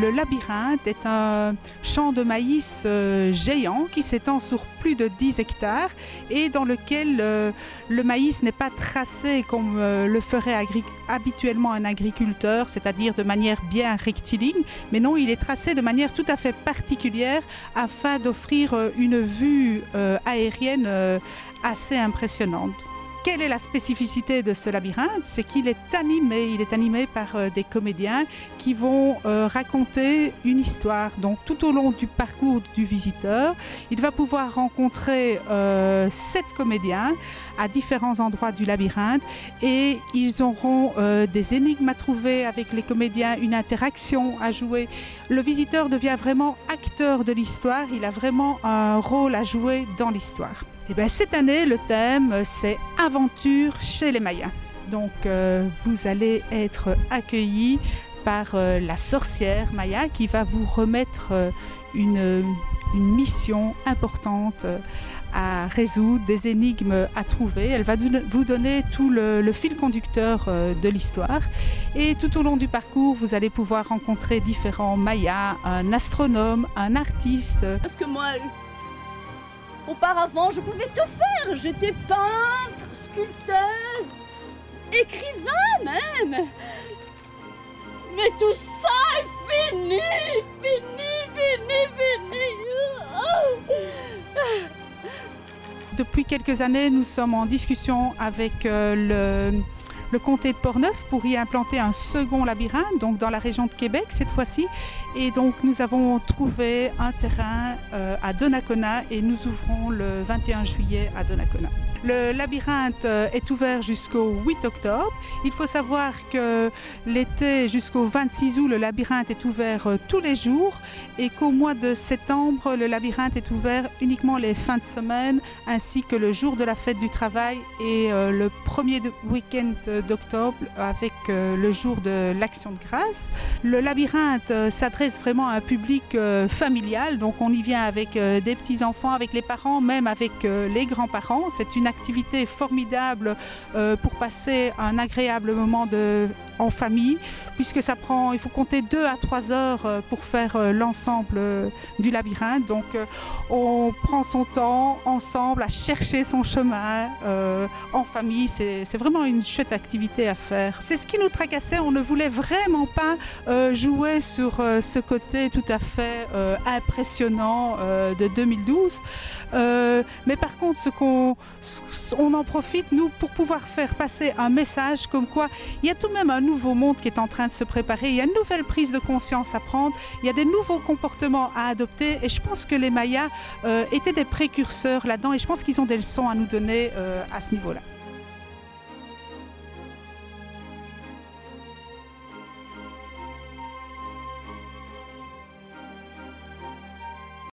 Le labyrinthe est un champ de maïs géant qui s'étend sur plus de 10 hectares et dans lequel le maïs n'est pas tracé comme le ferait habituellement un agriculteur, c'est-à-dire de manière bien rectiligne, mais non, il est tracé de manière tout à fait particulière afin d'offrir une vue aérienne assez impressionnante. Quelle est la spécificité de ce labyrinthe? C'est qu'il est animé par des comédiens qui vont raconter une histoire. Donc tout au long du parcours du visiteur, il va pouvoir rencontrer 7 comédiens à différents endroits du labyrinthe et ils auront des énigmes à trouver avec les comédiens, une interaction à jouer. Le visiteur devient vraiment acteur de l'histoire, il a vraiment un rôle à jouer dans l'histoire. Et bien, cette année, le thème, c'est Aventure chez les Mayas. Donc, vous allez être accueillis par la sorcière Maya qui va vous remettre une mission importante à résoudre, des énigmes à trouver. Elle va vous donner tout le fil conducteur de l'histoire. Et tout au long du parcours, vous allez pouvoir rencontrer différents Mayas, un astronome, un artiste. Parce que moi, auparavant, je pouvais tout faire. J'étais peintre, sculpteur, écrivain même. Mais tout ça est fini, fini. Depuis quelques années, nous sommes en discussion avec le comté de Portneuf pour y implanter un second labyrinthe, donc dans la région de Québec cette fois-ci. Et donc nous avons trouvé un terrain à Donnacona et nous ouvrons le 21 juillet à Donnacona. Le labyrinthe est ouvert jusqu'au 8 octobre. Il faut savoir que l'été jusqu'au 26 août, le labyrinthe est ouvert tous les jours et qu'au mois de septembre, le labyrinthe est ouvert uniquement les fins de semaine ainsi que le jour de la fête du travail et le premier week-end d'octobre avec le jour de l'Action de grâce. Le labyrinthe s'adresse vraiment à un public familial, donc on y vient avec des petits-enfants, avec les parents, même avec les grands-parents. C'est une activité formidable pour passer un agréable moment en famille, puisque il faut compter 2 à 3 heures pour faire l'ensemble du labyrinthe. Donc on prend son temps ensemble à chercher son chemin en famille. C'est vraiment une chouette activité à faire. C'est ce qui nous tracassait, on ne voulait vraiment pas jouer sur ce côté tout à fait impressionnant de 2012. Mais par contre, on en profite, nous, pour pouvoir faire passer un message comme quoi il y a tout de même un nouveau monde qui est en train de se préparer, il y a une nouvelle prise de conscience à prendre, il y a des nouveaux comportements à adopter et je pense que les Mayas étaient des précurseurs là-dedans et je pense qu'ils ont des leçons à nous donner à ce niveau-là.